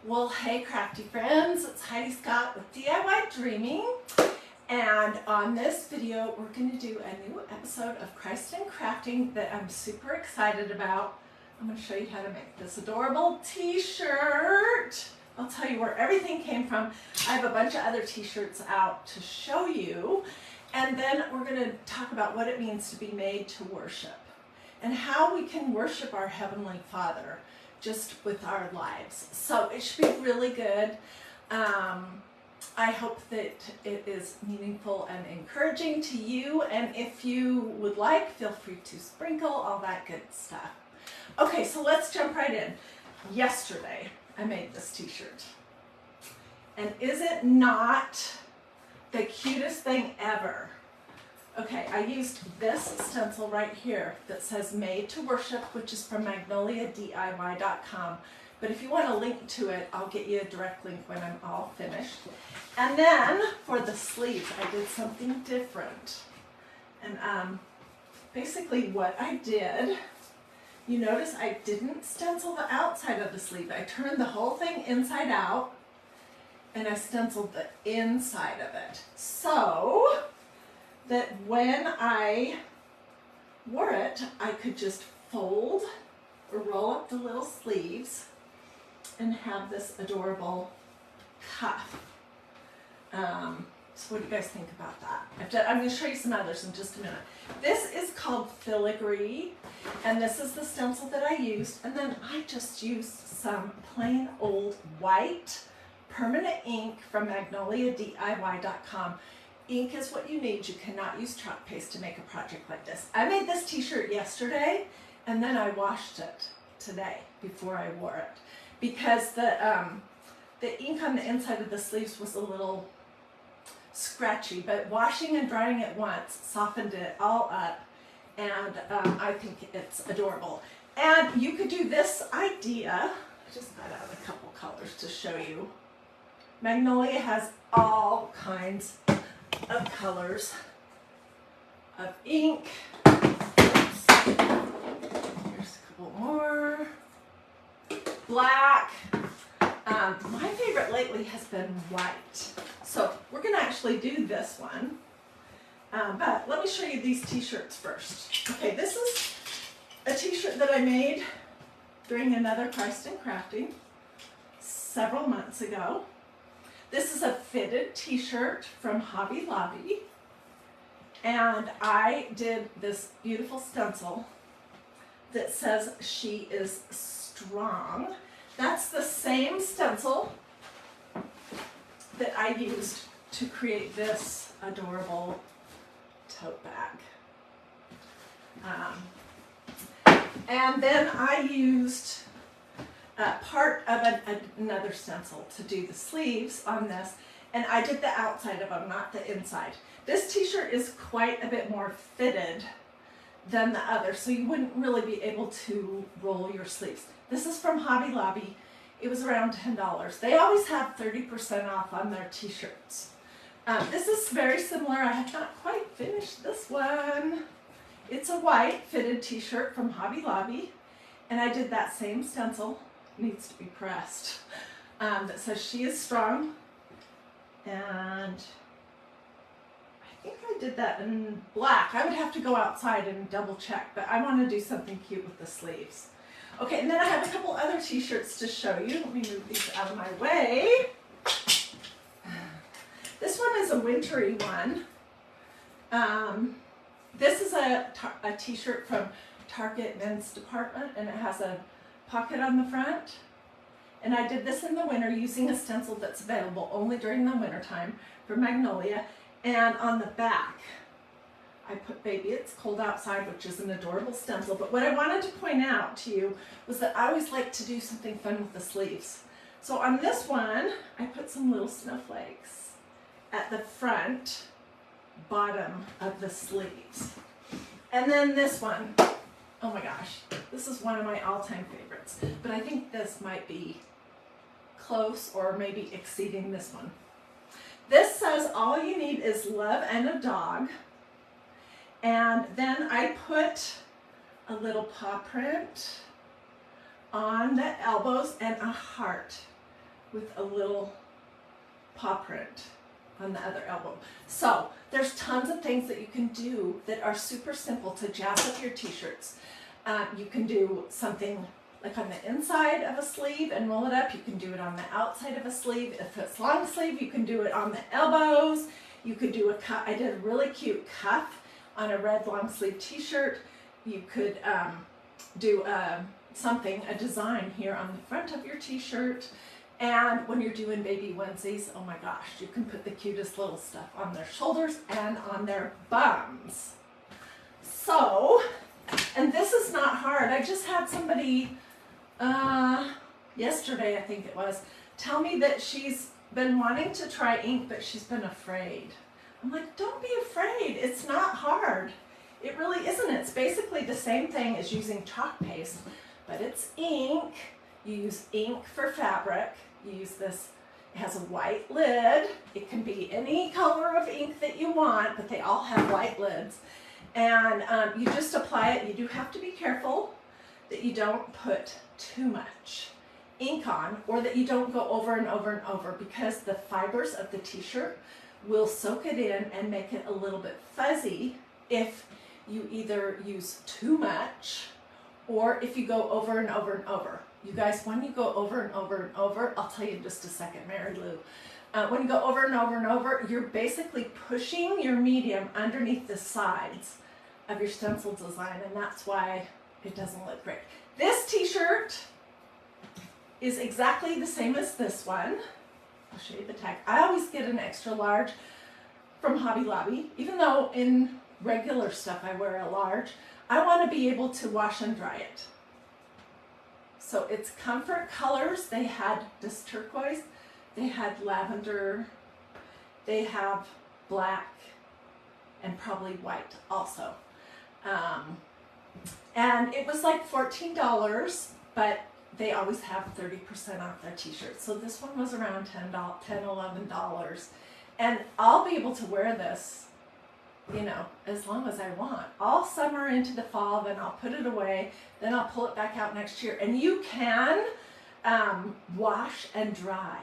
Well, hey crafty friends, it's Hiedi Scott with DIY and on this video we're going to do a new episode of Christ in Crafting that I'm super excited about. I'm going to show you how to make this adorable t-shirt. I'll tell you where everything came from. I have a bunch of other t-shirts out to show you, and then we're going to talk about what it means to be made to worship and how we can worship our Heavenly Father just with our lives. So it should be really good. I hope that it is meaningful and encouraging to you, and if you would like, feel free to sprinkle all that good stuff. Okay, so let's jump right in. Yesterday I made this t-shirt, and is it not the cutest thing ever? Okay, I used this stencil right here that says Made to Worship, which is from magnoliadiy.com. But if you want a link to it, I'll get you a direct link when I'm all finished. And then for the sleeves, I did something different. And basically what I did, you notice I didn't stencil the outside of the sleeve. I turned the whole thing inside out, and I stenciled the inside of it. So that when I wore it, I could just fold or roll up the little sleeves and have this adorable cuff. So what do you guys think about that? I'm going to show you some others in just a minute. This is called filigree, and this is the stencil that I used, and then I just used some plain old white permanent ink from magnoliadiy.com. Ink is what you need. You cannot use chalk paste to make a project like this. I made this t-shirt yesterday, and then I washed it today before I wore it, because the ink on the inside of the sleeves was a little scratchy, but washing and drying it once softened it all up, and I think it's adorable. And you could do this idea. I just got out a couple colors to show you. Magnolia has all kinds of colors of ink. Oops. Here's a couple more. Black. My favorite lately has been white. So we're going to actually do this one. But let me show you these t-shirts first. Okay, this is a t-shirt that I made during another Christ in Crafting several months ago. This is a fitted t-shirt from Hobby Lobby, and I did this beautiful stencil that says she is strong. That's the same stencil that I used to create this adorable tote bag. And then I used part of another stencil to do the sleeves on this, and I did the outside of them, not the inside. This t-shirt is quite a bit more fitted than the other, so you wouldn't really be able to roll your sleeves. This is from Hobby Lobby. It was around $10. They always have 30% off on their t-shirts. This is very similar. I have not quite finished this one. It's a white fitted t-shirt from Hobby Lobby, and I did that same stencil. Needs to be pressed, that says she is strong, and I think I did that in black. I would have to go outside and double check, but I want to do something cute with the sleeves. Okay, and then I have a couple other t-shirts to show you. Let me move these out of my way. This one is a wintry one. This is a t-shirt from Target Men's Department, and it has a pocket on the front, and I did this in the winter using a stencil that's available only during the winter time from Magnolia. And on the back I put Baby It's Cold Outside, which is an adorable stencil. But what I wanted to point out to you was that I always like to do something fun with the sleeves. So on this one I put some little snowflakes at the front bottom of the sleeves. And then this one, oh my gosh, this is one of my all-time favorites, but I think this might be close or maybe exceeding this one. This says all you need is love and a dog, and then I put a little paw print on the elbows and a heart with a little paw print on the other elbow. So there's tons of things that you can do that are super simple to jazz up your t-shirts. You can do something like on the inside of a sleeve and roll it up. You can do it on the outside of a sleeve. If it's long sleeve, you can do it on the elbows. You could do a cuff. I did a really cute cuff on a red long sleeve t-shirt. You could do a design here on the front of your t-shirt. And when you're doing baby onesies, oh my gosh, you can put the cutest little stuff on their shoulders and on their bums. So, and this is not hard. I just had somebody yesterday, I think it was, tell me that she's been wanting to try ink, but she's been afraid. I'm like, don't be afraid. It's not hard. It really isn't. It's basically the same thing as using chalk paste, but it's ink. You use ink for fabric. You use this, it has a white lid. It can be any color of ink that you want, but they all have white lids. And you just apply it. You do have to be careful that you don't put too much ink on, or that you don't go over and over and over, because the fibers of the t-shirt will soak it in and make it a little bit fuzzy if you either use too much or if you go over and over and over. You guys, when you go over and over and over, I'll tell you in just a second, Mary Lou. When you go over and over and over, you're basically pushing your medium underneath the sides of your stencil design, and that's why it doesn't look great. This t-shirt is exactly the same as this one. I'll show you the tag. I always get an extra large from Hobby Lobby. Even though in regular stuff I wear a large, I want to be able to wash and dry it. So it's comfort colors. They had this turquoise, they had lavender, they have black, and probably white also. And it was like $14, but they always have 30% off their t-shirts. So this one was around $10, $11. And I'll be able to wear this, you know, as long as I want. All summer into the fall, then I'll put it away, then I'll pull it back out next year. And you can wash and dry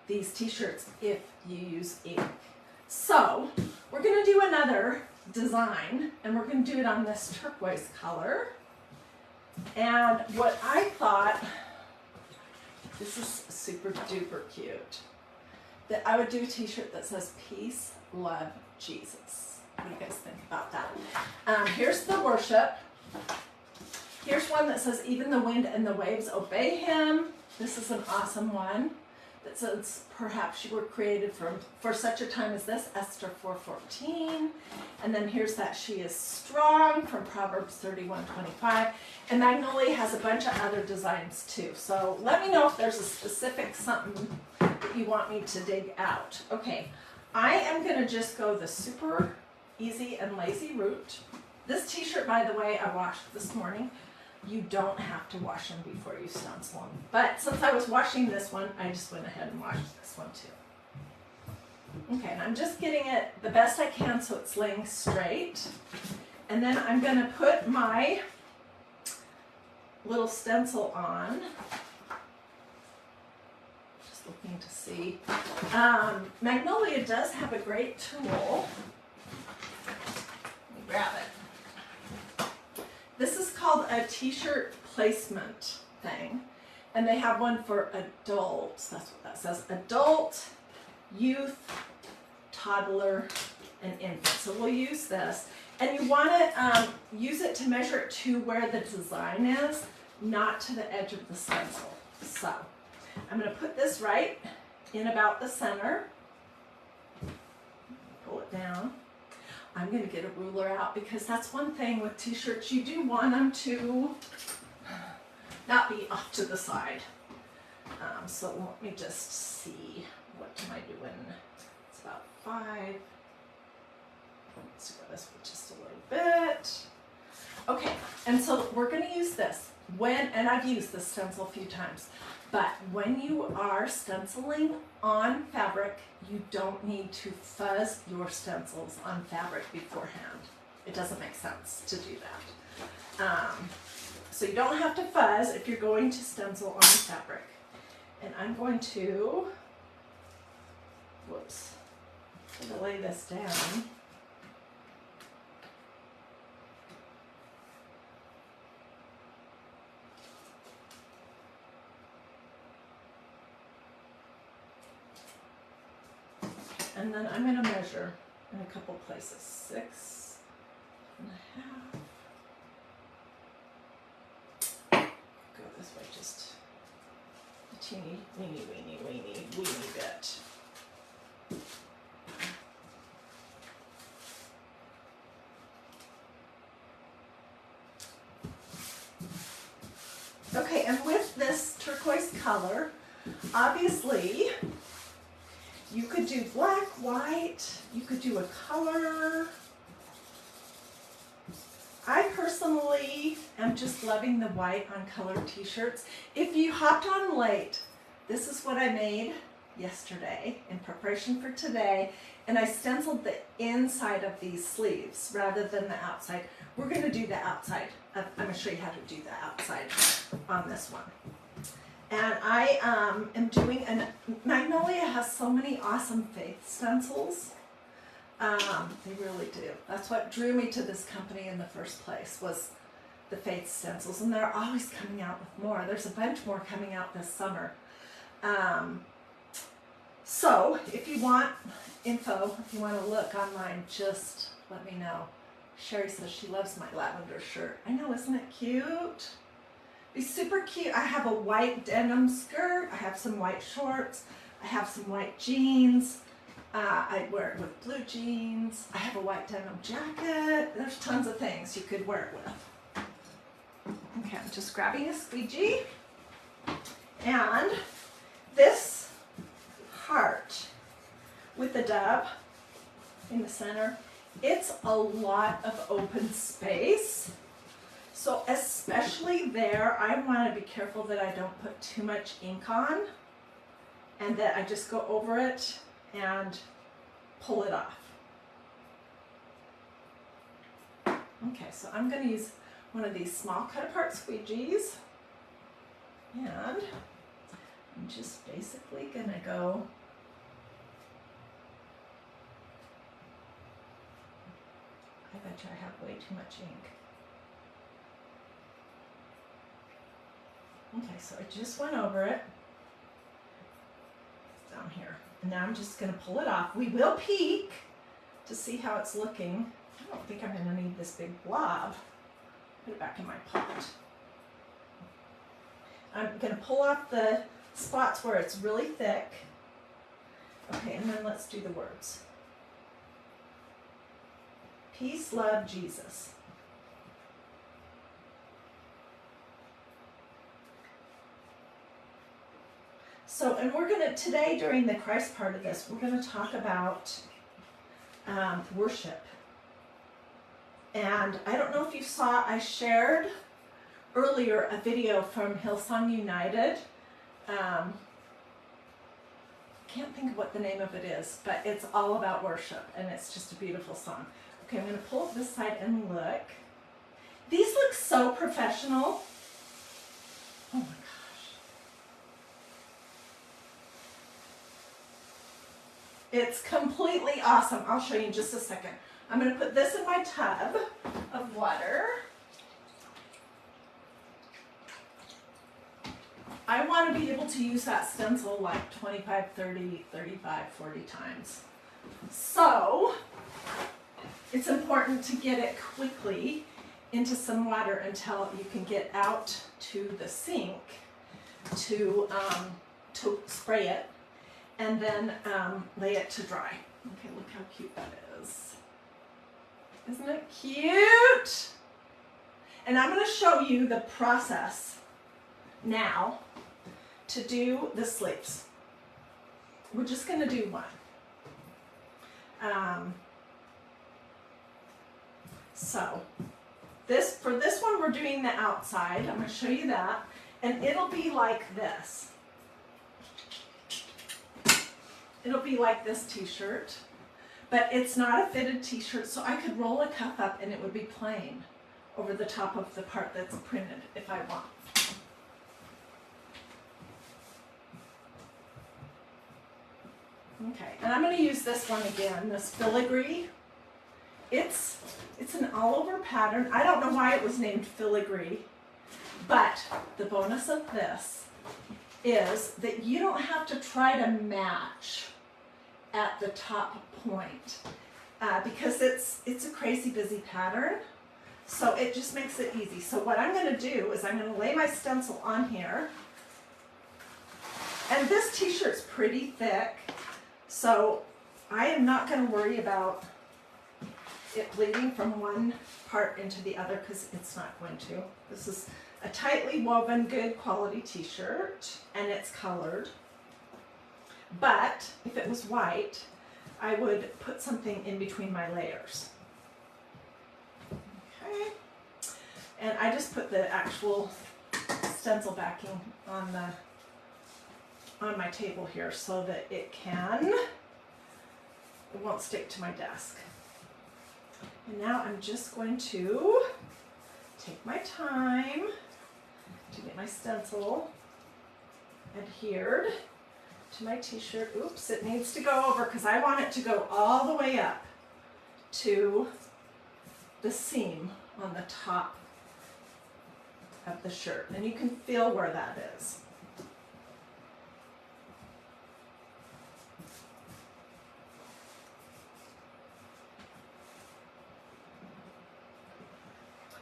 these t-shirts if you use ink. So we're gonna do another design, and we're gonna do it on this turquoise color. And what I thought, this is super duper cute, that I would do a t-shirt that says peace, love, Jesus. What do you guys think about that? Here's the worship. Here's one that says, even the wind and the waves obey him. This is an awesome one that says, perhaps you were created for such a time as this, Esther 4:14. And then here's that she is strong from Proverbs 31:25. And Magnolia has a bunch of other designs too. So let me know if there's a specific something that you want me to dig out. Okay, I am gonna just go the super easy and lazy route. This t-shirt, by the way, I washed this morning. You don't have to wash them before you stencil them. But since I was washing this one, I just went ahead and washed this one too. Okay, and I'm just getting it the best I can so it's laying straight. And then I'm gonna put my little stencil on. Just looking to see. Magnolia does have a great tool. Let me grab it. This is called a t-shirt placement thing, and they have one for adults. That's what that says. Adult, youth, toddler, and infant. So we'll use this. And you want to use it to measure it to where the design is, not to the edge of the stencil. So I'm going to put this right in about the center. Pull it down. I'm going to get a ruler out, because that's one thing with t-shirts. You do want them to not be off to the side. So let me just see. What am I doing? It's about 5. Let's go this way just a little bit. Okay, and so we're going to use this. And I've used this stencil a few times, but when you are stenciling on fabric, you don't need to fuzz your stencils on fabric beforehand. It doesn't make sense to do that. So you don't have to fuzz if you're going to stencil on fabric. And I'm going to, whoops, I'm going to lay this down. And then I'm going to measure in a couple places, 6.5. Go this way, just a teeny, weeny bit. Okay, and with this turquoise color, obviously, you could do black, white, you could do a color. I personally am just loving the white on colored t-shirts. If you hopped on late, this is what I made yesterday in preparation for today, and I stenciled the inside of these sleeves rather than the outside. We're going to do the outside. I'm going to show you how to do the outside on this one. And I am doing, Magnolia has so many awesome faith stencils. They really do. That's what drew me to this company in the first place, was the faith stencils. And they're always coming out with more. There's a bunch more coming out this summer. So if you want info, if you want to look online, just let me know. Sherry says she loves my lavender shirt. I know, isn't it cute? Be super cute. I have a white denim skirt. I have some white shorts. I have some white jeans. I wear it with blue jeans. I have a white denim jacket. There's tons of things you could wear it with. Okay, I'm just grabbing a squeegee. And this heart with the dove in the center, it's a lot of open space. So especially there, I want to be careful that I don't put too much ink on and that I just go over it and pull it off. Okay, so I'm going to use one of these small cut apart squeegees, and I'm just basically going to go I bet you I have way too much ink. Okay, so I just went over it. It's down here. And now I'm just going to pull it off. We will peek to see how it's looking. I don't think I'm going to need this big blob. Put it back in my pot. I'm going to pull off the spots where it's really thick. Okay, and then let's do the words. Peace, love, Jesus. So, and we're going to, today during the Christ part of this, we're going to talk about worship. And I don't know if you saw, I shared earlier a video from Hillsong United. Can't think of what the name of it is, but it's all about worship, and it's just a beautiful song. Okay, I'm going to pull up this side and look. These look so professional. Oh my gosh. It's completely awesome. I'll show you in just a second. I'm going to put this in my tub of water. I want to be able to use that stencil like 25, 30, 35, 40 times. So, it's important to get it quickly into some water until you can get out to the sink to spray it and then lay it to dry. Okay, look how cute that is. Isn't it cute? And I'm going to show you the process now to do the sleeves. We're just going to do one. So for this one we're doing the outside. I'm going to show you that, and it'll be like this. It'll be like this t-shirt, but it's not a fitted t-shirt, so I could roll a cuff up and it would be plain over the top of the part that's printed if I want. Okay, and I'm going to use this one again, this filigree. It's an all-over pattern. I don't know why it was named filigree, but the bonus of this is that you don't have to try to match at the top point because it's a crazy busy pattern, so it just makes it easy. So what I'm going to do is I'm going to lay my stencil on here, and this t-shirt's pretty thick, so I am not going to worry about it bleeding from one part into the other because it's not going to. This is a tightly woven, good quality t-shirt, and it's colored. But if it was white, I would put something in between my layers. Okay. And I just put the actual stencil backing on my table here so that it won't stick to my desk. And now I'm just going to take my time to get my stencil adhered to my t-shirt. Oops, it needs to go over because I want it to go all the way up to the seam on the top of the shirt. And you can feel where that is.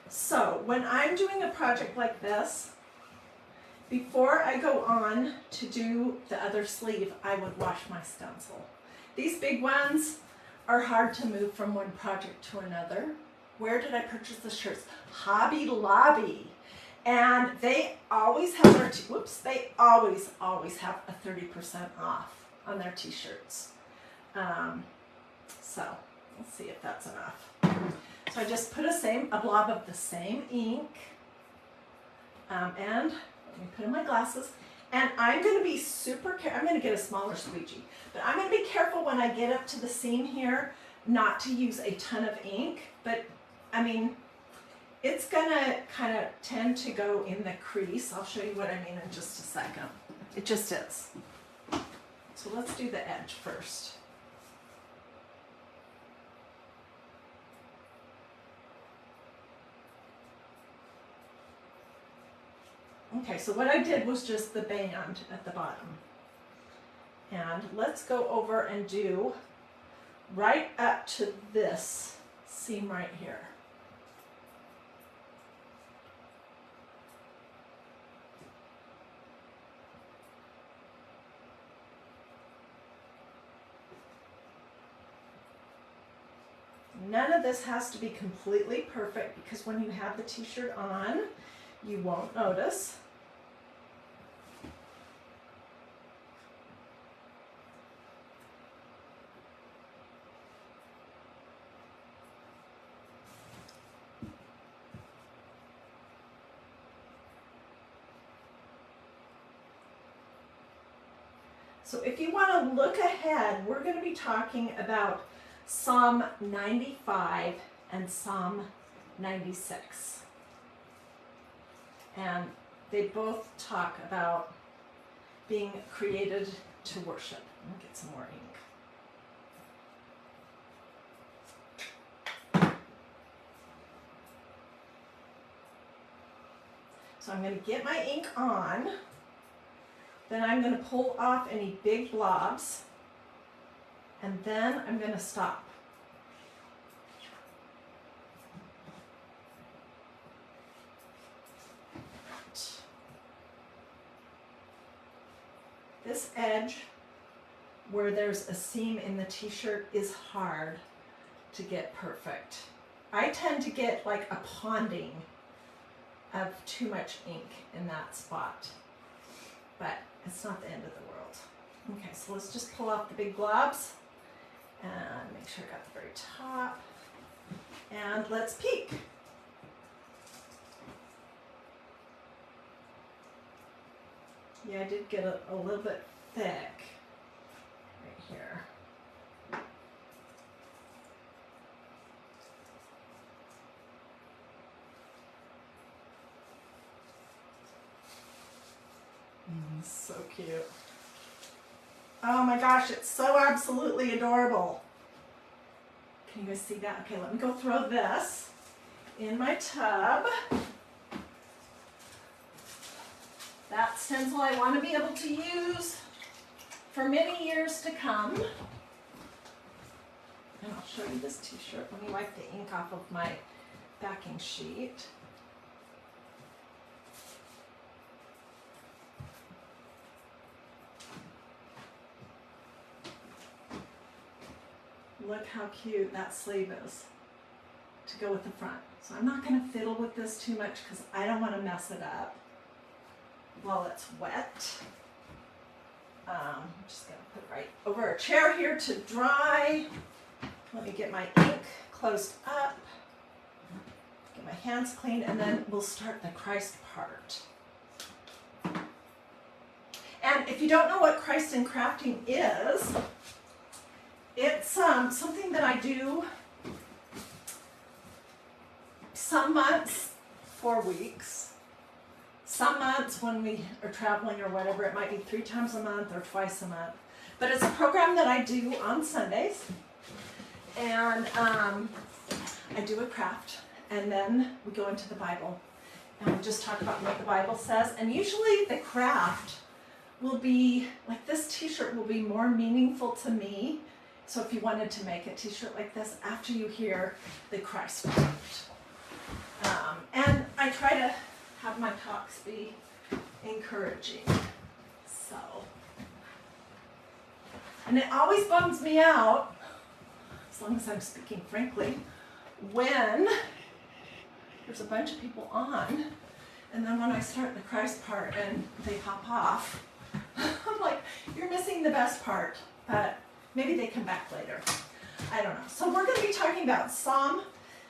So when I'm doing a project like this, before I go on to do the other sleeve, I would wash my stencil. These big ones are hard to move from one project to another. Where did I purchase the shirts? Hobby Lobby. And they always have they always have a 30% off on their t-shirts. So let's see if that's enough. So I just put a blob of the same ink, and let me put in my glasses. And I'm going to be super careful. I'm going to get a smaller squeegee, but I'm going to be careful when I get up to the seam here, not to use a ton of ink. But I mean, it's going to kind of tend to go in the crease. I'll show you what I mean in just a second. It just is. So let's do the edge first. Okay, so what I did was just the band at the bottom. And let's go over and do right up to this seam right here. None of this has to be completely perfect because when you have the t-shirt on, you won't notice. So if you want to look ahead, we're going to be talking about Psalm 95 and Psalm 96. And they both talk about being created to worship. Let me get some more ink. So I'm going to get my ink on. Then I'm going to pull off any big blobs. And then I'm going to stop. This edge where there's a seam in the t-shirt is hard to get perfect. I tend to get like a ponding of too much ink in that spot, but it's not the end of the world. Okay, so let's just pull off the big globs and make sure I got the very top, and let's peek. Yeah, I did get a little bit thick right here. So cute. Oh my gosh, it's so absolutely adorable. Can you guys see that? Okay, let me go throw this in my tub. That stencil I want to be able to use for many years to come. And I'll show you this t-shirt. Let me wipe the ink off of my backing sheet. Look how cute that sleeve is to go with the front. So I'm not going to fiddle with this too much because I don't want to mess it up while it's wet. I'm just going to put it right over a chair here to dry. Let me get my ink closed up, get my hands clean, and then we'll start the Christ part. And if you don't know what Christ in Crafting is, it's something that I do some months, 4 weeks. Some months when we are traveling or whatever, it might be 3 times a month or twice a month. But it's a program that I do on Sundays. And I do a craft, and then we go into the Bible. And we just talk about what the Bible says. And usually the craft will be, like this t-shirt will be more meaningful to me. So if you wanted to make a t-shirt like this after you hear the Christ part. And I try to have my talks be encouraging. So, and it always bums me out, as long as I'm speaking frankly, when there's a bunch of people on, and then when I start the Christ part and they hop off, I'm like, you're missing the best part, but maybe they come back later. I don't know. So we're going to be talking about Psalm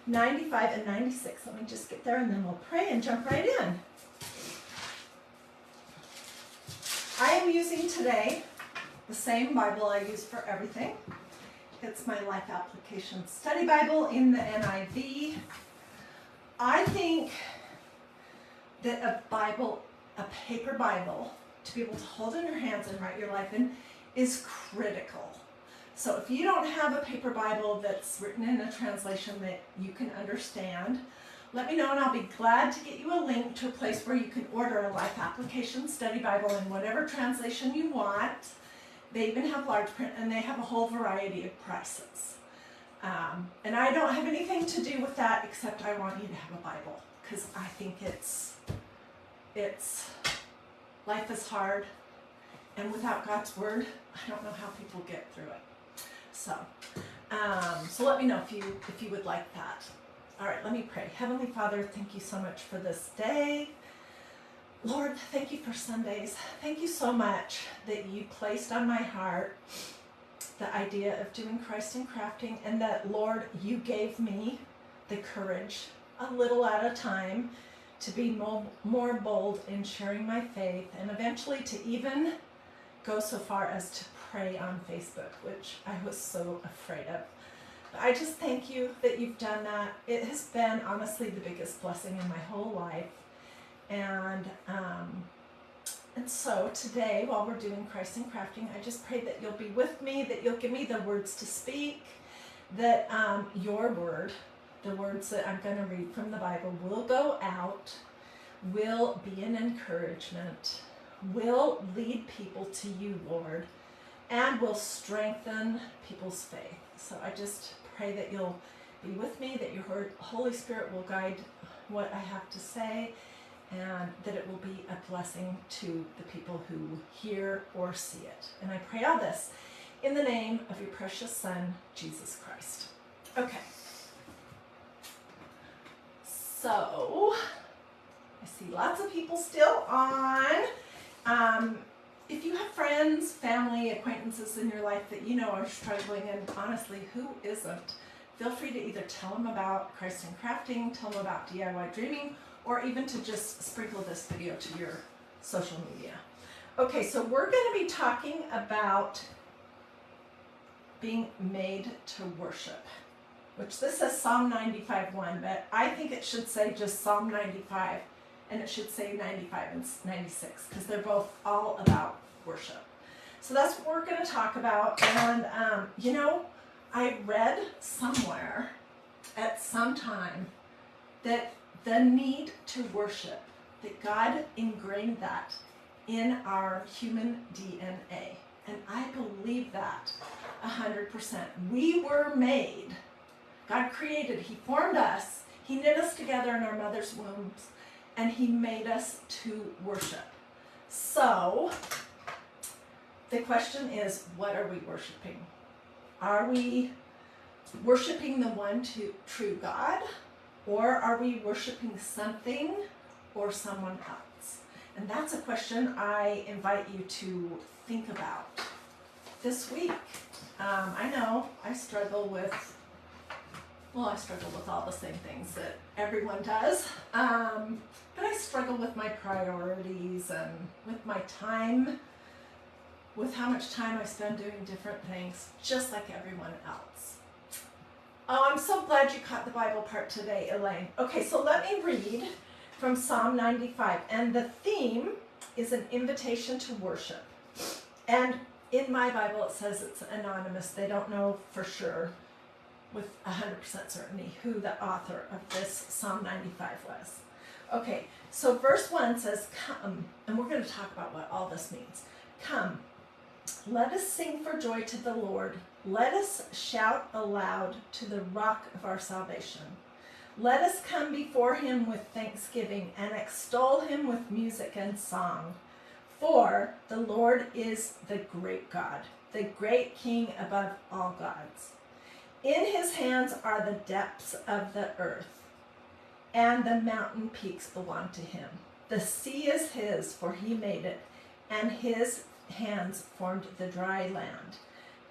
95 and 96. Let me just get there and then we'll pray and jump right in. I am using today the same Bible I use for everything. It's my Life Application Study Bible in the NIV. I think that a paper Bible, to be able to hold in your hands and write your life in, is critical. So if you don't have a paper Bible that's written in a translation that you can understand, let me know and I'll be glad to get you a link to a place where you can order a Life Application Study Bible in whatever translation you want. They even have large print and they have a whole variety of prices. And I don't have anything to do with that except I want you to have a Bible because I think life is hard, and without God's Word, I don't know how people get through it. So let me know if you would like that. All right, let me pray. Heavenly Father, thank you so much for this day. Lord, thank you for Sundays. Thank you so much that you placed on my heart the idea of doing Christ in Crafting, and that, Lord, you gave me the courage, a little at a time, to be more bold in sharing my faith, and eventually to even go so far as to pray on Facebook, which I was so afraid of. But I just thank you that you've done that. It has been honestly the biggest blessing in my whole life. And so today, while we're doing Christ in Crafting, I just pray that you'll be with me, that you'll give me the words to speak, that your word, the words that I'm going to read from the Bible, will go out, will be an encouragement, will lead people to you, Lord, and will strengthen people's faith. So I just pray that you'll be with me, that your Holy Spirit will guide what I have to say, and that it will be a blessing to the people who hear or see it. And I pray all this in the name of your precious Son, Jesus Christ. Okay. So, I see lots of people still on. If you have friends, family, acquaintances in your life that you know are struggling, and honestly, who isn't, feel free to either tell them about Christ in Crafting, tell them about DiyDreaming, or even to just sprinkle this video to your social media. Okay, so we're going to be talking about being made to worship, which this says Psalm 95:1, but I think it should say just Psalm 95, and it should say 95 and 96, because they're both all about worship. that's what we're going to talk about. And, you know, I read about, and, you know, I read somewhere at some time that the need to worship, that God ingrained that in our human DNA. And I believe that 100%. We were made, God created, He formed us, He knit us together in our mother's wombs, and He made us to worship. So, the question is, what are we worshiping? Are we worshiping the one true God, or are we worshiping something or someone else? And that's a question I invite you to think about this week. I know I struggle with all the same things that everyone does, but I struggle with my priorities and with my time, with how much time I spend doing different things, just like everyone else. Oh, I'm so glad you caught the Bible part today, Elaine. Okay, so let me read from Psalm 95, and the theme is an invitation to worship. And in my Bible it says it's anonymous. They don't know for sure with 100% certainty who the author of this Psalm 95 was. Okay, so verse 1 says, "Come," and we're going to talk about what all this means. "Come, let us sing for joy to the Lord. Let us shout aloud to the rock of our salvation. Let us come before Him with thanksgiving and extol Him with music and song. For the Lord is the great God, the great King above all gods. In His hands are the depths of the earth, and the mountain peaks belong to Him. The sea is His, for He made it, and His hands formed the dry land.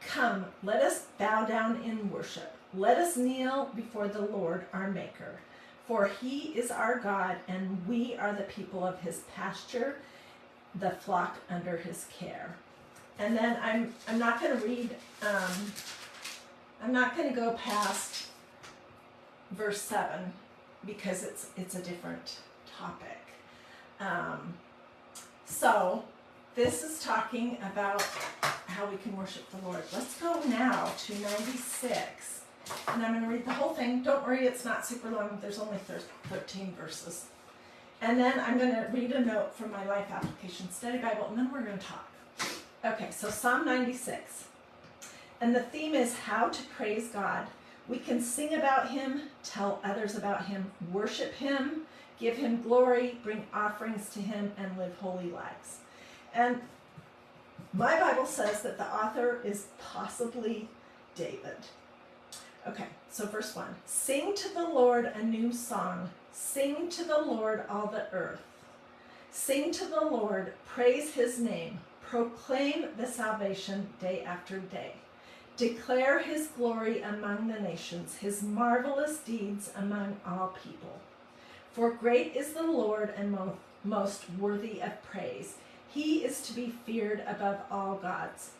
Come, let us bow down in worship. Let us kneel before the Lord our Maker. For He is our God, and we are the people of His pasture, the flock under His care." And then I'm not going to read. I'm not going to go past verse 7 because it's a different topic. So this is talking about how we can worship the Lord. Let's go now to 96, and I'm going to read the whole thing. Don't worry, it's not super long. There's only 13 verses. And then I'm going to read a note from my Life Application Study Bible, and then we're going to talk. Okay, so Psalm 96. And the theme is how to praise God. We can sing about Him, tell others about Him, worship Him, give Him glory, bring offerings to Him, and live holy lives. And my Bible says that the author is possibly David. Okay, so verse 1. "Sing to the Lord a new song. Sing to the Lord all the earth. Sing to the Lord, praise His name. Proclaim the salvation day after day. Declare His glory among the nations, His marvelous deeds among all people. For great is the Lord and most worthy of praise. He is to be feared above all gods.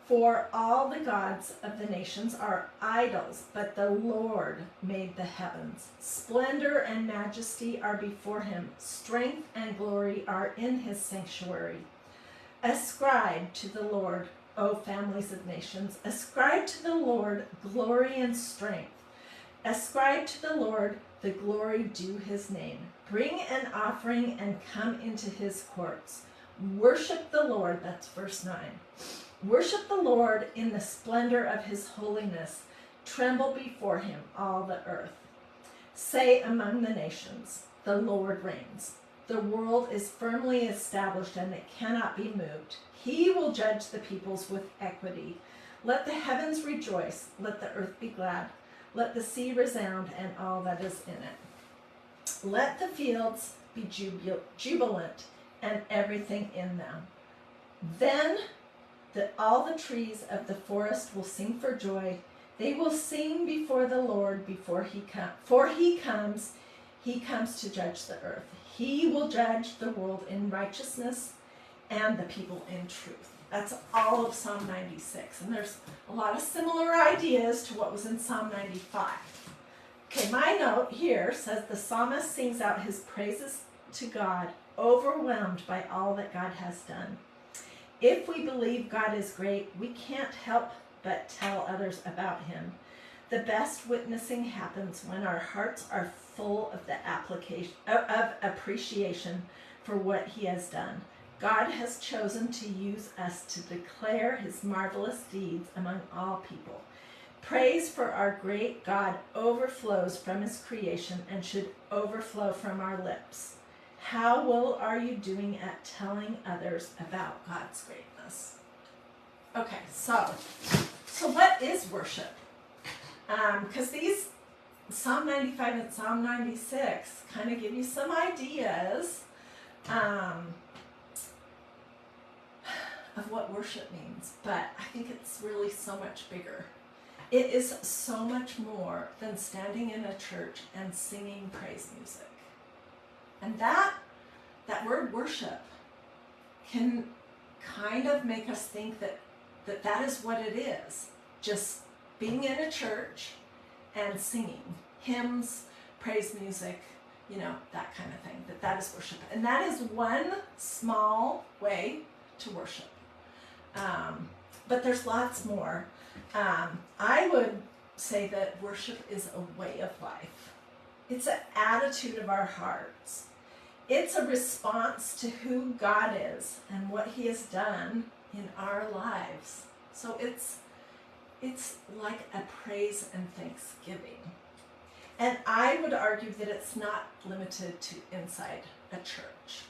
For all the gods of the nations are idols, but the Lord made the heavens. Splendor and majesty are before Him. Strength and glory are in His sanctuary. Ascribe to the Lord, O families of nations. Ascribe to the Lord glory and strength. Ascribe to the Lord the glory due His name. Bring an offering and come into His courts. Worship the Lord," that's verse 9. "Worship the Lord in the splendor of His holiness. Tremble before Him, all the earth. Say among the nations, the Lord reigns. The world is firmly established and it cannot be moved. He will judge the peoples with equity. Let the heavens rejoice. Let the earth be glad. Let the sea resound and all that is in it. Let the fields be jubilant and everything in them. Then all the trees of the forest will sing for joy. They will sing before the Lord for He comes to judge the earth. He will judge the world in righteousness and the people in truth." That's all of Psalm 96. And there's a lot of similar ideas to what was in Psalm 95. Okay, my note here says the psalmist sings out his praises to God, overwhelmed by all that God has done. If we believe God is great, we can't help but tell others about him. The best witnessing happens when our hearts are full of the appreciation for what he has done. God has chosen to use us to declare his marvelous deeds among all people. Praise for our great God overflows from his creation and should overflow from our lips. How well are you doing at telling others about God's greatness? Okay, so what is worship? Because these Psalm 95 and Psalm 96 kind of give you some ideas of what worship means, but I think it's really so much bigger. It is so much more than standing in a church and singing praise music. And that word worship can kind of make us think that is what it is. Just being in a church and singing hymns, praise music, that kind of thing. That is worship. And that is one small way to worship. But there's lots more. I would say that worship is a way of life. It's an attitude of our hearts. It's a response to who God is and what he has done in our lives. So it's like a praise and thanksgiving. And I would argue that it's not limited to inside a church.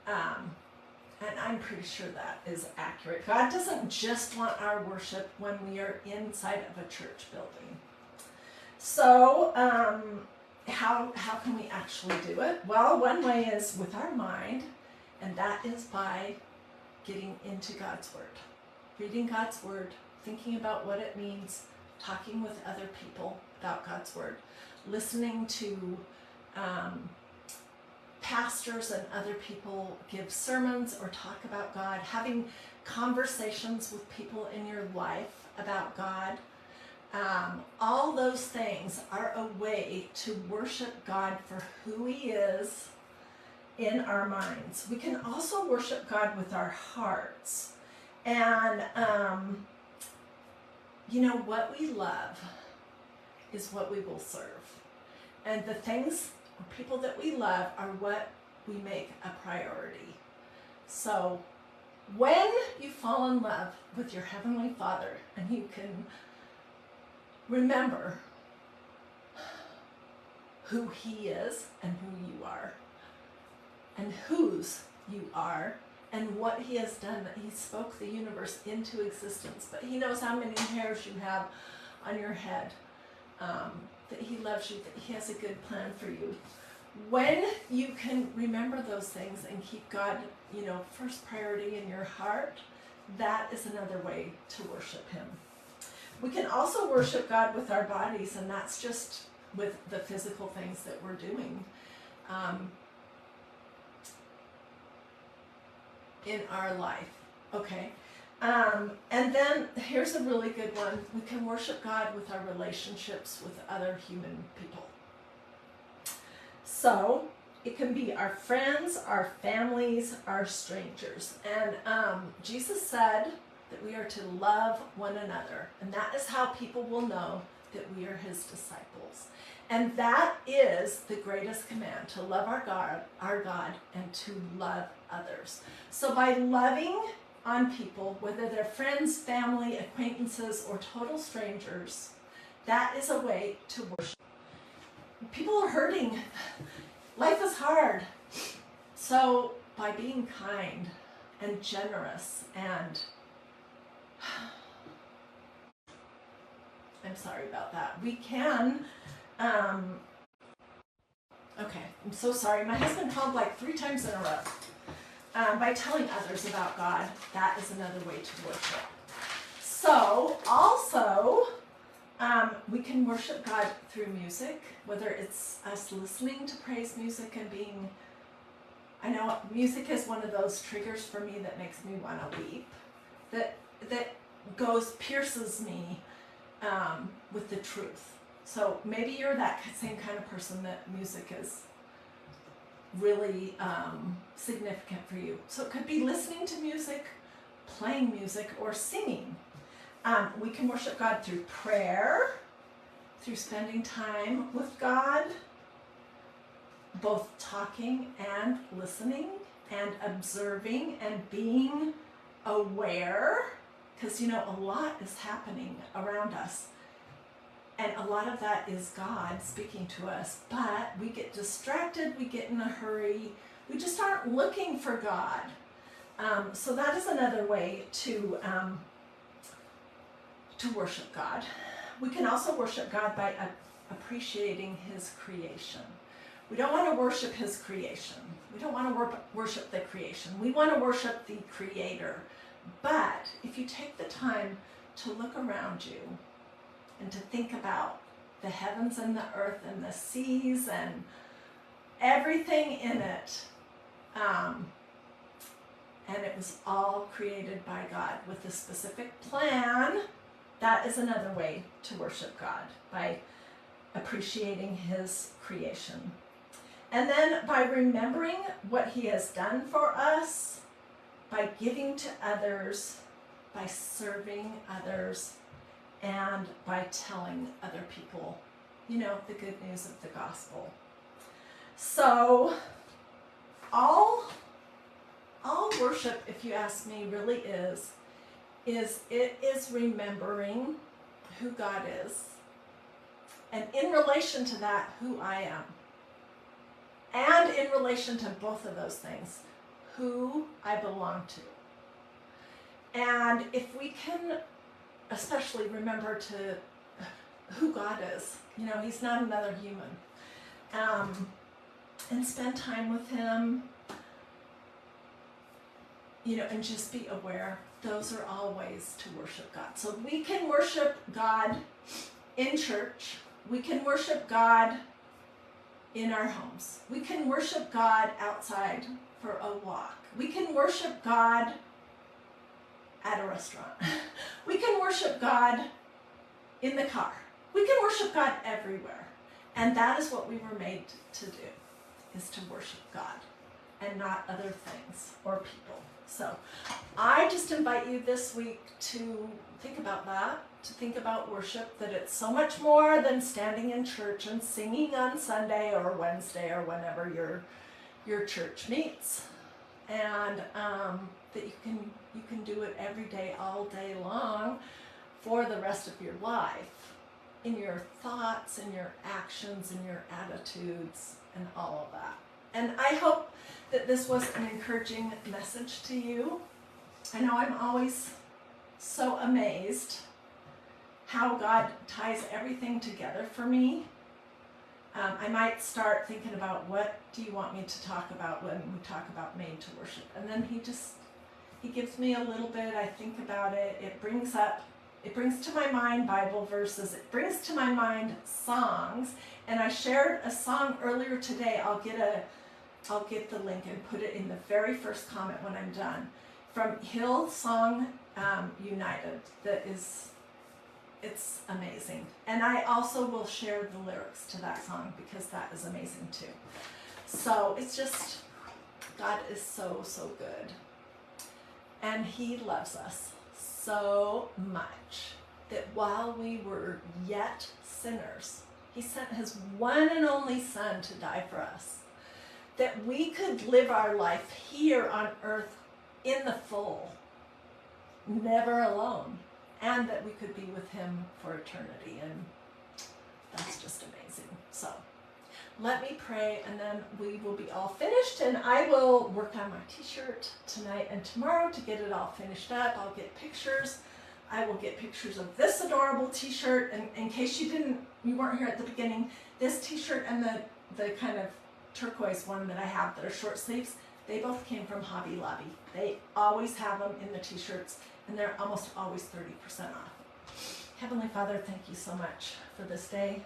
And I'm pretty sure that is accurate. God doesn't just want our worship when we are inside of a church building. So, how can we actually do it? Well, one way is with our mind, and that is by getting into God's Word. Reading God's Word, thinking about what it means, talking with other people about God's Word, listening to pastors and other people give sermons or talk about God, having conversations with people in your life about God. All those things are a way to worship God for who he is in our minds. We can also worship God with our hearts. And, what we love is what we will serve. And the things or people that we love are what we make a priority. So when you fall in love with your Heavenly Father and you can remember who he is and who you are and whose you are and what he has done, that he spoke the universe into existence, but he knows how many hairs you have on your head, that he loves you, that he has a good plan for you. When you can remember those things and keep God, first priority in your heart, that is another way to worship him. We can also worship God with our bodies, and that's just with the physical things that we're doing in our life. Okay. And then here's a really good one. We can worship God with our relationships with other human people. So it can be our friends, our families, our strangers. And Jesus said that we are to love one another. And that is how people will know that we are his disciples. And that is the greatest command, to love our God, and to love others. So by loving on people, whether they're friends, family, acquaintances, or total strangers, that is a way to worship. People are hurting. Life is hard. So by being kind and generous and I'm sorry about that. We can okay, I'm so sorry. My husband called like 3 times in a row. By telling others about God, that is another way to worship. So, also, we can worship God through music, whether it's us listening to praise music and being, I know music is one of those triggers for me that makes me want to weep, that pierces me with the truth. So maybe you're that same kind of person that music is really significant for you. So it could be listening to music, playing music or singing. We can worship God through prayer, through spending time with God, both talking and listening and observing and being aware, because a lot is happening around us. And a lot of that is God speaking to us, but we get distracted, we get in a hurry, we just aren't looking for God. So that is another way to worship God. We can also worship God by appreciating His creation. We don't want to worship His creation. We don't want to worship the creation. We want to worship the Creator. But if you take the time to look around you and to think about the heavens and the earth and the seas and everything in it, and it was all created by God with a specific plan, that is another way to worship God, by appreciating His creation. And then by remembering what He has done for us, by giving to others, by serving others, and by telling other people, the good news of the gospel. So all worship, if you ask me, really is remembering who God is, and in relation to that, who I am. And in relation to both of those things, who I belong to. And if we can especially remember to who God is, He's not another human, and spend time with Him, and just be aware, those are all ways to worship God. So we can worship God in church, we can worship God in our homes. We can worship God outside for a walk. We can worship God at a restaurant. We can worship God in the car. We can worship God everywhere. And that is what we were made to do, is to worship God and not other things or people. So I just invite you this week to think about that, to think about worship, that it's so much more than standing in church and singing on Sunday or Wednesday or whenever your church meets, and that you can do it every day, all day long, for the rest of your life, in your thoughts and your actions and your attitudes and all of that. And I hope that this was an encouraging message to you. I know I'm always so amazed how God ties everything together for me. I might start thinking about, what do you want me to talk about when we talk about made to worship? And then he gives me a little bit, I think about it, it brings to my mind Bible verses, it brings to my mind songs, and I shared a song earlier today. I'll get the link and put it in the very first comment when I'm done, from Hillsong United. It's amazing. And I also will share the lyrics to that song, because that is amazing too. So it's just, God is so, so good. And He loves us so much that while we were yet sinners, He sent His one and only Son to die for us, that we could live our life here on earth in the full, never alone, and that we could be with Him for eternity. And that's just amazing. So let me pray, and then we will be all finished, and I will work on my t-shirt tonight and tomorrow to get it all finished up. I'll get pictures. I will get pictures of this adorable t-shirt, and in case you weren't here at the beginning, this t-shirt and the kind of turquoise one that I have that are short sleeves, they both came from Hobby Lobby. They always have them in the t-shirts, and they're almost always 30% off. Heavenly Father, thank you so much for this day.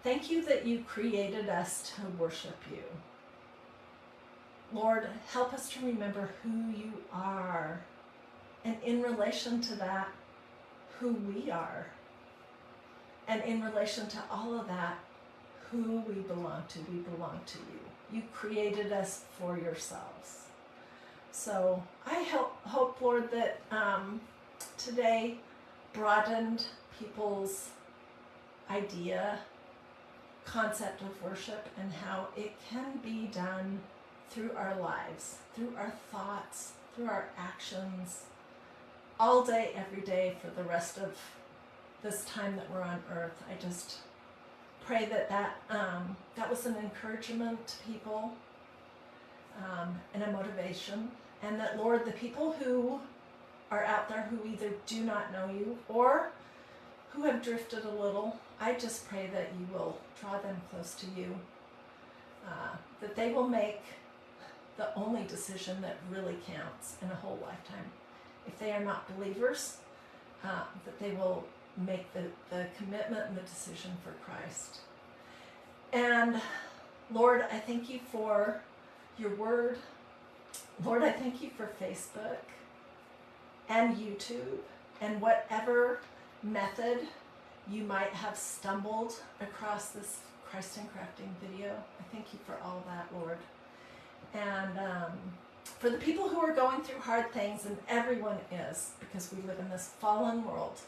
Thank you that you created us to worship you. Lord, help us to remember who you are, and in relation to that, who we are. And in relation to all of that, who we belong to. We belong to you. You created us for yourselves. So I hope, Lord, that today broadened people's concept of worship and how it can be done through our lives, through our thoughts, through our actions, all day, every day for the rest of this time that we're on earth. I just pray that was an encouragement to people and a motivation, and that, Lord, the people who are out there who either do not know you or who have drifted a little, I just pray that you will draw them close to you, that they will make the only decision that really counts in a whole lifetime. If they are not believers, that they will make the commitment and the decision for Christ. And Lord, I thank you for your word. Lord, I thank you for Facebook and YouTube and whatever method you might have stumbled across this Christ and Crafting video. I thank you for all that, Lord. And for the people who are going through hard things, and everyone is, because we live in this fallen world,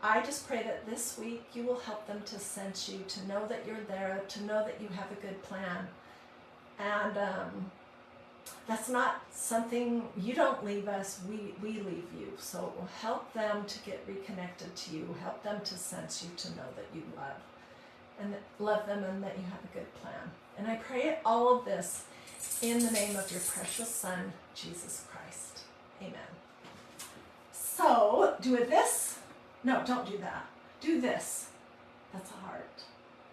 I just pray that this week you will help them to sense you, to know that you're there, to know that you have a good plan. And that's not something, you don't leave us, we leave you. So it will help them to get reconnected to you, help them to sense you, to know that you love them and that you have a good plan. And I pray all of this in the name of your precious Son, Jesus Christ. Amen. So, do this. No, don't do that. Do this. That's a heart.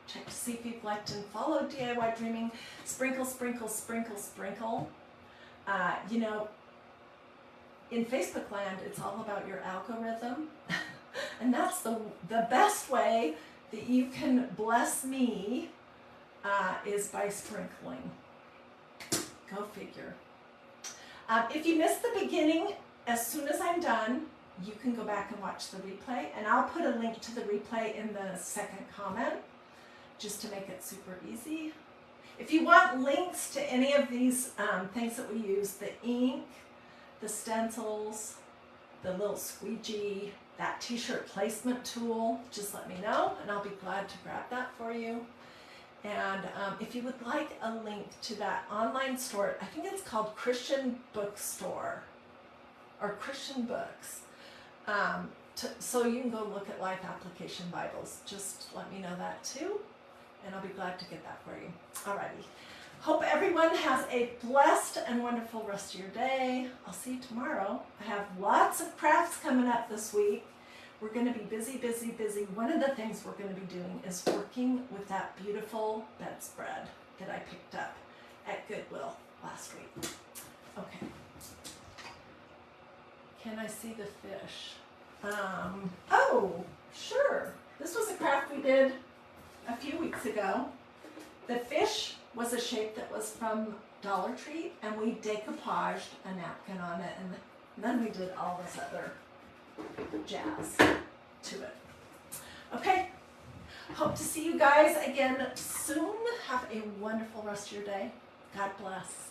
Check to see if you've liked and followed DIY Dreaming. Sprinkle, sprinkle, sprinkle, sprinkle. In Facebook land, it's all about your algorithm. And that's the best way that you can bless me is by sprinkling. Go figure. If you missed the beginning, as soon as I'm done, you can go back and watch the replay, and I'll put a link to the replay in the second comment, just to make it super easy. If you want links to any of these things that we use, the ink, the stencils, the little squeegee, that t-shirt placement tool, just let me know, and I'll be glad to grab that for you. And if you would like a link to that online store, I think it's called Christian Bookstore, or Christian Books, so you can go look at Life Application Bibles. Just let me know that too, and I'll be glad to get that for you. Alrighty. Hope everyone has a blessed and wonderful rest of your day. I'll see you tomorrow. I have lots of crafts coming up this week. We're going to be busy, busy, busy. One of the things we're going to be doing is working with that beautiful bedspread that I picked up at Goodwill last week. Okay. Can I see the fish? Oh, sure. This was a craft we did a few weeks ago. The fish was a shape that was from Dollar Tree, and we decoupaged a napkin on it, and then we did all this other jazz to it. Okay, hope to see you guys again soon. Have a wonderful rest of your day. God bless.